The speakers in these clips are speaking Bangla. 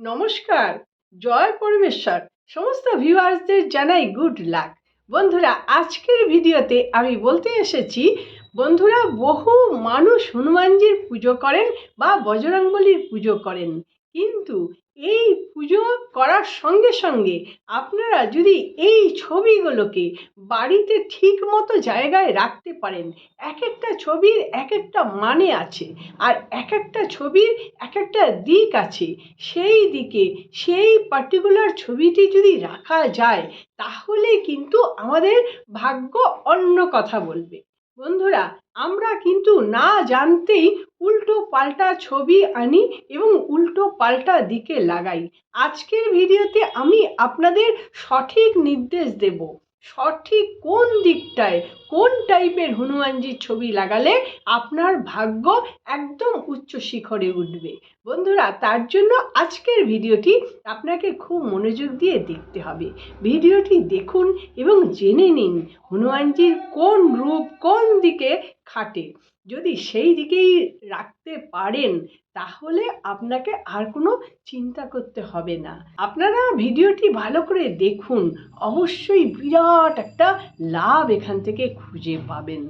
নমস্কার, জয় পরমেশ্বর। সমস্ত ভিউয়ার্সদের জানাই গুড লাক। বন্ধুরা, আজকের ভিডিওতে আমি বলতে এসেছি, বন্ধুরা, বহু মানুষ হনুমানজির পুজো করেন বা বজরংবলীর পুজো করেন, কিন্তু এই পুজো করার সঙ্গে সঙ্গে আপনারা যদি এই ছবিগুলোকে বাড়িতে ঠিক মতো জায়গায় রাখতে পারেন, এক একটা ছবির এক একটা মানে আছে, আর এক একটা ছবির এক একটা দিক আছে, সেই দিকে সেই পার্টিকুলার ছবিটি যদি রাখা যায়, তাহলে কিন্তু আমাদের ভাগ্য অন্য কথা বলবে। বন্ধুরা, আমরা কিন্তু না জানতেই উল্টো পাল্টা ছবি আনি এবং উল্টো পাল্টা দিকে লাগাই। আজকের ভিডিওতে আমি আপনাদের সঠিক নির্দেশ দেব, সঠিক কোন দিকটায় কোন টাইপের হনুমানজির ছবি লাগালে আপনার ভাগ্য একদম উচ্চ শিখরে উঠবে। বন্ধুরা, তার জন্য আজকের ভিডিওটি আপনাকে খুব মনোযোগ দিয়ে দেখতে হবে। ভিডিওটি দেখুন এবং জেনে নিন হনুমানজির কোন রূপ কোন দিকে খাটে। যদি সেই দিকেই রাখতে পারেন, তাহলে আপনাকে আর কোনো চিন্তা করতে হবে না। আপনারা ভিডিওটি ভালো করে দেখুন, অবশ্যই বিরাট একটা লাভ এখান থেকে খুঁজে পাবেন।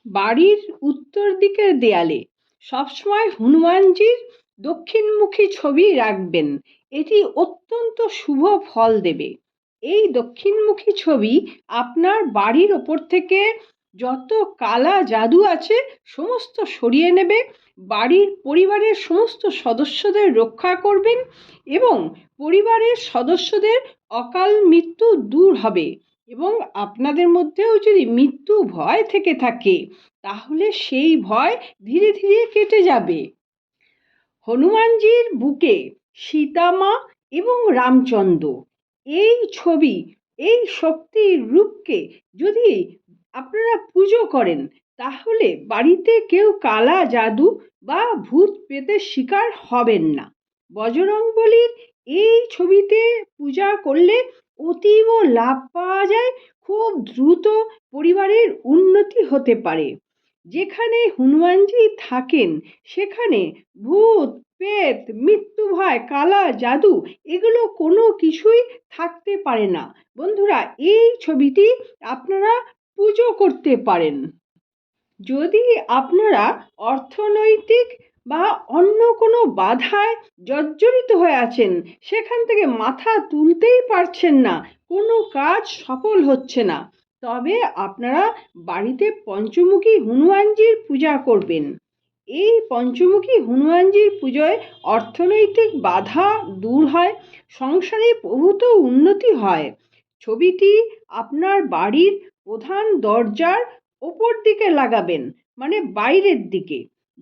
বাড়ির উত্তর দিকের দেয়ালে সবসময় হনুমানজির দক্ষিণমুখী ছবি রাখবেন। এটি অত্যন্ত শুভ ফল দেবে। এই দক্ষিণমুখী ছবি আপনার বাড়ির ওপর থেকে যত কালা জাদু আছে সমস্ত সরিয়ে নেবে, বাড়ির পরিবারের সমস্ত সদস্যদের রক্ষা করবেন এবং পরিবারের সদস্যদের অকাল মৃত্যু দূর হবে। এবং আপনাদের মধ্যেও যদি মৃত্যু ভয় থেকে থাকে, তাহলে সেই ভয় ধীরে ধীরে কেটে যাবে। হনুমানজির বুকে সীতামা এবং রামচন্দ্র, এই ছবি, এই শক্তির রূপকে যদি আপনারা পুজো করেন, তাহলে বাড়িতে কেউ কালা জাদু বা ভূত প্রেতের শিকার হবেন না। বজরংবলীর এই ছবিতে পূজা করলে অতীব লাভ পাওয়া যায়, খুব দ্রুত পরিবারের উন্নতি হতে পারে। যেখানে হনুমানজি থাকেন সেখানে ভূত প্রেত, মৃত্যু ভয়, কালা জাদু এগুলো কোনো কিছুই থাকতে পারে না। বন্ধুরা, এই ছবিটি আপনারা পুজো করতে পারেন। যদি আপনারা অর্থনৈতিক বা অন্য কোনো বাধায় জর্জরিত হয়ে আছেন, সেখান থেকে মাথা তুলতেই পারছেন না, কোনো কাজ সফল হচ্ছে না, তবে আপনারা বাড়িতে পঞ্চমুখী হনুমানজির পূজা করবেন। এই পঞ্চমুখী হনুমানজির পুজোয় অর্থনৈতিক বাধা দূর হয়, সংসারে প্রভূত উন্নতি হয়। ছবিটি আপনার বাড়ির প্রধান দরজার ওপর দিকে লাগাবেন, মানে বাইরের দিকে,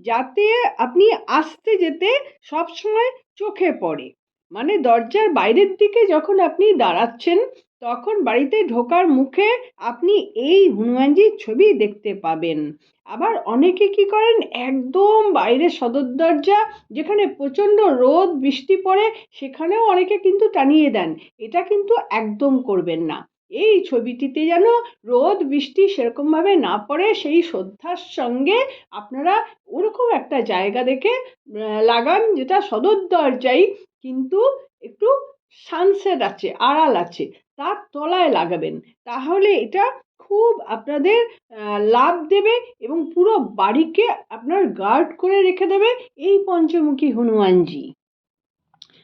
যাতে আপনি আসতে যেতে সবসময় চোখে পড়ে। মানে দরজার বাইরের দিকে যখন আপনি দাঁড়াচ্ছেন, তখন বাড়িতে ঢোকার মুখে আপনি এই হনুমানজির ছবি দেখতে পাবেন। আবার অনেকে কি করেন, একদম বাইরে সদর দরজা যেখানে প্রচণ্ড রোদ বৃষ্টি পড়ে, সেখানেও অনেকে কিন্তু টানিয়ে দেন। এটা কিন্তু একদম করবেন না। এই ছবিটিতে যেন রোদ বৃষ্টি সেরকমভাবে না পড়ে, সেই শ্রদ্ধার সঙ্গে আপনারা ওরকম একটা জায়গা দেখে লাগান, যেটা সদর দরজাই, কিন্তু একটু সানসেট আছে, আড়াল আছে, তার তলায় লাগাবেন। তাহলে এটা খুব আপনাদের লাভ দেবে এবং পুরো বাড়িকে আপনার গার্ড করে রেখে দেবে এই পঞ্চমুখী হনুমানজি।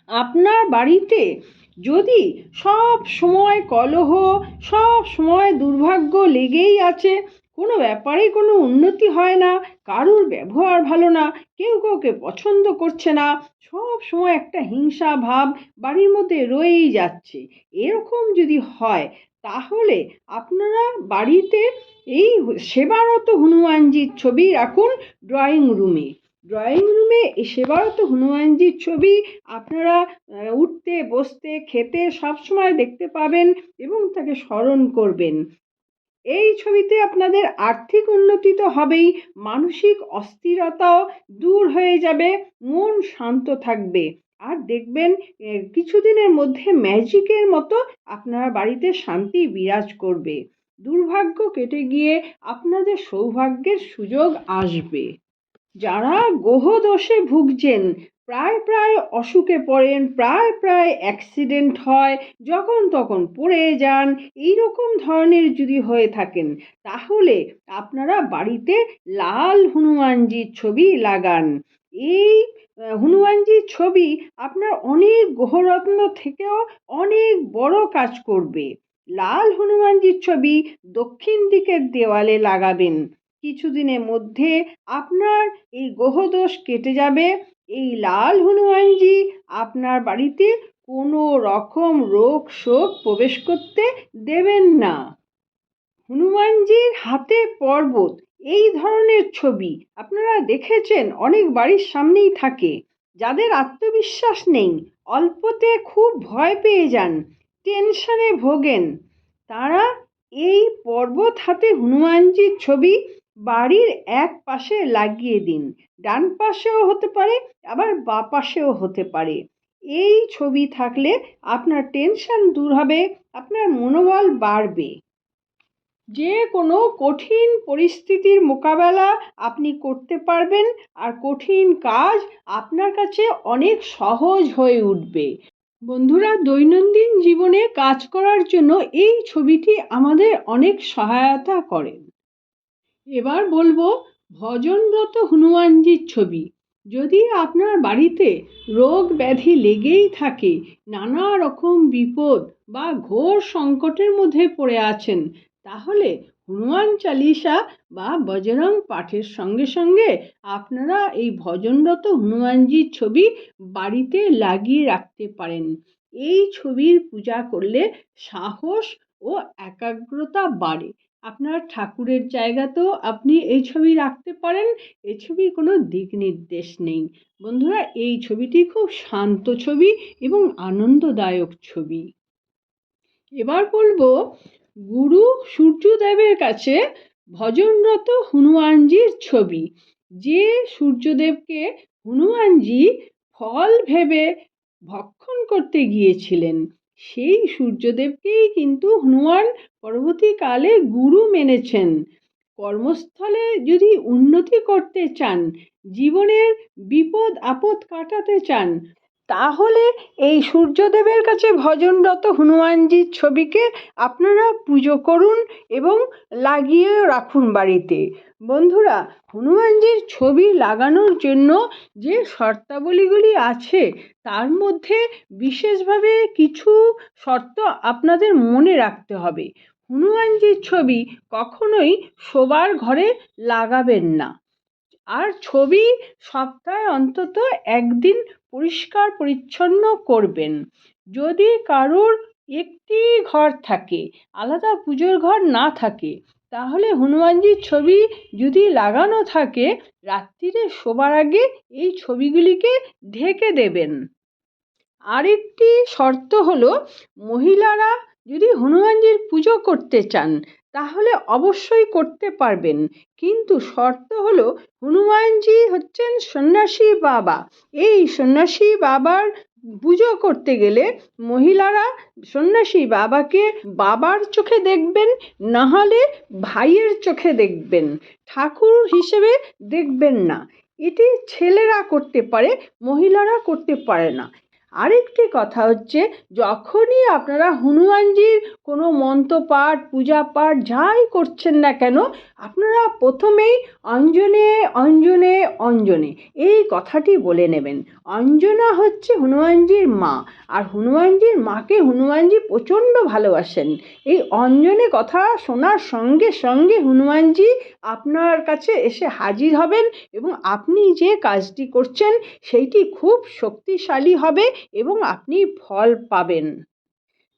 আপনার বাড়িতে যদি সব সময় কলহ, সব সময় দুর্ভাগ্য লেগেই আছে, কোনো ব্যাপারে কোনো উন্নতি হয় না, কারুর ব্যবহার ভালো না, কেউ কাউকে পছন্দ করছে না, সব সময় একটা হিংসা ভাব বাড়ির মধ্যে রয়েই যাচ্ছে, এরকম যদি হয়, তাহলে আপনারা বাড়িতে এই সেবারত হনুমানজির ছবি রাখুন ড্রয়িং রুমে। ড্রয়িং রুমে এই সেবারত হনুমানজির ছবি আপনারা উঠতে বসতে খেতে সবসময় দেখতে পাবেন এবং তাকে স্মরণ করবেন। এই ছবিতে আপনাদের আর্থিক উন্নতি তো হবেই, মানসিক অস্থিরতাও দূর হয়ে যাবে, মন শান্ত থাকবে, আর দেখবেন কিছুদিনের মধ্যে ম্যাজিকের মতো আপনার বাড়িতে শান্তি বিরাজ করবে। দুর্ভাগ্য কেটে গিয়ে আপনাদের সৌভাগ্যের সুযোগ আসবে। যারা গ্রহ দোষে ভুগছেন, প্রায় প্রায় অসুখে পড়েন, প্রায় প্রায় অ্যাক্সিডেন্ট হয়, যখন তখন পড়ে যান, এইরকম ধরনের যদি হয়ে থাকেন, তাহলে আপনারা বাড়িতে লাল হনুমানজির ছবি লাগান। এই হনুমানজির ছবি আপনার অনেক গ্রহরত্ন থেকেও অনেক বড় কাজ করবে। লাল হনুমানজির ছবি দক্ষিণ দিকের দেওয়ালে লাগাবেন। কিছুদিনের মধ্যে আপনার এই গ্রহদোষ কেটে যাবে। এই লাল হনুমানজি আপনার বাড়িতে কোনো রকম রোগ শোক প্রবেশ করতে দেবেন না। হনুমানজির হাতে পর্বত, এই ধরনের ছবি আপনারা দেখেছেন অনেক বাড়ির সামনেই থাকে। যাদের আত্মবিশ্বাস নেই, অল্পতে খুব ভয় পেয়ে যান, টেনশনে ভোগেন, তারা এই পর্বত হাতে হনুমানজির ছবি বাড়ির এক পাশে লাগিয়ে দিন। ডান পাশেও হতে পারে, আবার বাঁ পাশেও হতে পারে। এই ছবি থাকলে আপনার টেনশন দূর হবে, আপনার মনোবল বাড়বে। যে কোনো কঠিন পরিস্থিতির মোকাবেলা আপনি করতে পারবেন, আর কঠিন কাজ আপনার কাছে অনেক সহজ হয়ে উঠবে। বন্ধুরা, দৈনন্দিন জীবনে কাজ করার জন্য এই ছবিটি আমাদের অনেক সহায়তা করে। এবার বলবো ভজনরত হনুমানজির ছবি। যদি আপনার বাড়িতে রোগ ব্যাধি লেগেই থাকে, নানা রকম বিপদ বা ঘোর সংকটের মধ্যে পড়ে আছেন, তাহলে হনুমান চালিসা বা বজরং পাঠের সঙ্গে সঙ্গে আপনারা এই ভজনরত হনুমানজির ছবি বাড়িতে লাগিয়ে রাখতে পারেন। এই ছবির পূজা করলে সাহস ও একাগ্রতা বাড়ে। আপনার ঠাকুরের জায়গাতেও আপনি এই ছবি রাখতে পারেন। এই ছবির কোনো দিক নির্দেশ নেই। বন্ধুরা, এই ছবিটি খুব শান্ত ছবি এবং আনন্দদায়ক ছবি। এবার বলবো গুরু সূর্যদেবের কাছে ভজনরত হনুমানজির ছবি। যে সূর্যদেবকে হনুমানজি ফল ভেবে ভক্ষণ করতে গিয়েছিলেন, সেই সূর্যদেবকেই কিন্তু হনুমান পরবর্তীকালে গুরু মেনেছেন। কর্মস্থলে যদি উন্নতি করতে চান, জীবনের বিপদ আপদ কাটাতে চান, তাহলে এই সূর্যদেবের কাছে ভজনরত হনুমানজির ছবিকে আপনারা পুজো করুন এবং লাগিয়ে রাখুন বাড়িতে। বন্ধুরা, হনুমানজির ছবি লাগানোর জন্য যে শর্তাবলীগুলি আছে, তার মধ্যে বিশেষভাবে কিছু শর্ত আপনাদের মনে রাখতে হবে। হনুমানজির ছবি কখনোই শোবার ঘরে লাগাবেন না। আর ছবি সপ্তাহে অন্তত একদিন পরিষ্কার পরিচ্ছন্ন করবেন। যদি কারোর একটি ঘর থাকে, আলাদা পুজোর ঘর না থাকে, তাহলে হনুমানজির ছবি যদি লাগানো থাকে, রাত্রিরে শোবার আগে এই ছবিগুলিকে ঢেকে দেবেন। আরেকটি শর্ত হলো, মহিলারা যদি হনুমানজির পুজো করতে চান, তাহলে অবশ্যই করতে পারবেন, কিন্তু শর্ত হলো হনুমানজি হচ্ছেন সন্ন্যাসী বাবা। এই সন্ন্যাসী বাবার পুজো করতে গেলে মহিলারা সন্ন্যাসী বাবাকে বাবার চোখে দেখবেন, নাহলে ভাইয়ের চোখে দেখবেন, ঠাকুর হিসেবে দেখবেন না। এটি ছেলেরা করতে পারে, মহিলারা করতে পারে না। আরেকটি কথা হচ্ছে, যখনই আপনারা হনুমানজির কোনো মন্ত্রপাঠ, পূজা পাঠ যাই করছেন না কেন, আপনারা প্রথমেই অঞ্জনে অঞ্জনে অঞ্জনে এই কথাটি বলে নেবেন। অঞ্জনা হচ্ছে হনুমানজির মা, আর হনুমানজির মাকে হনুমানজি প্রচণ্ড ভালোবাসেন। এই অঞ্জনে কথা শোনার সঙ্গে সঙ্গে হনুমানজি আপনার কাছে এসে হাজির হবেন এবং আপনি যে কাজটি করছেন সেইটি খুব শক্তিশালী হবে এবং আপনি ফল পাবেন।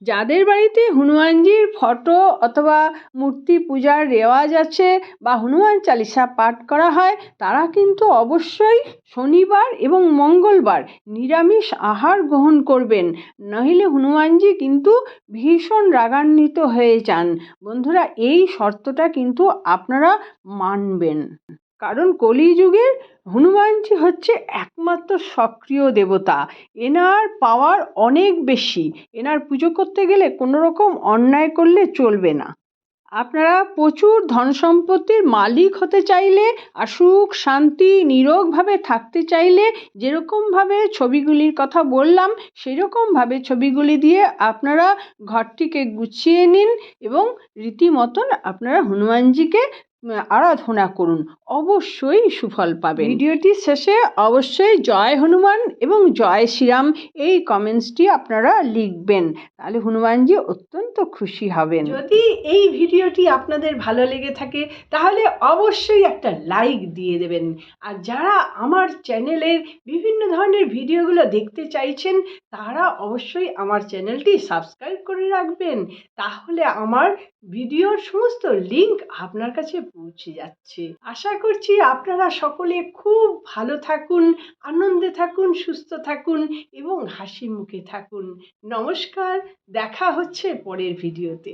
যাদের বাড়িতে হনুমানজির ফটো অথবা মূর্তি পূজার রেওয়াজ আছে বা হনুমান চালিসা পাঠ করা হয়, তারা কিন্তু অবশ্যই শনিবার এবং মঙ্গলবার নিরামিষ আহার গ্রহণ করবেন, নইলে হনুমানজি কিন্তু ভীষণ রাগান্বিত হয়ে যান। বন্ধুরা, এই শর্তটা কিন্তু আপনারা মানবেন, কারণ কলিযুগের হনুমানজি হচ্ছে একমাত্র সক্রিয় দেবতা। এনার পাওয়ার অনেক বেশি। এনার পুজো করতে গেলে কোনো রকম অন্যায় করলে চলবে না। আপনারা প্রচুর ধন সম্পত্তির মালিক হতে চাইলে আর সুখ শান্তি নিরোগভাবে থাকতে চাইলে যেরকমভাবে ছবিগুলির কথা বললাম সেরকমভাবে ছবিগুলি দিয়ে আপনারা ঘরটিকে গুছিয়ে নিন এবং রীতিমতন আপনারা হনুমানজিকে আরাধনা করুন, অবশ্যই সুফল পাবেন। ভিডিওটির শেষে অবশ্যই জয় হনুমান এবং জয় শ্রীরাম এই কমেন্টসটি আপনারা লিখবেন, তাহলে হনুমানজি অত্যন্ত খুশি হবেন। যদি এই ভিডিওটি আপনাদের ভালো লেগে থাকে তাহলে অবশ্যই একটা লাইক দিয়ে দেবেন, আর যারা আমার চ্যানেলের বিভিন্ন ধরনের ভিডিওগুলো দেখতে চাইছেন তারা অবশ্যই আমার চ্যানেলটি সাবস্ক্রাইব করে রাখবেন, তাহলে আমার ভিডিওর সমস্ত লিংক আপনার কাছে পৌঁছে যাচ্ছে। আশা করছি আপনারা সকলে খুব ভালো থাকুন, আনন্দে থাকুন, সুস্থ থাকুন এবং হাসি মুখে থাকুন। নমস্কার, দেখা হচ্ছে পরের ভিডিওতে।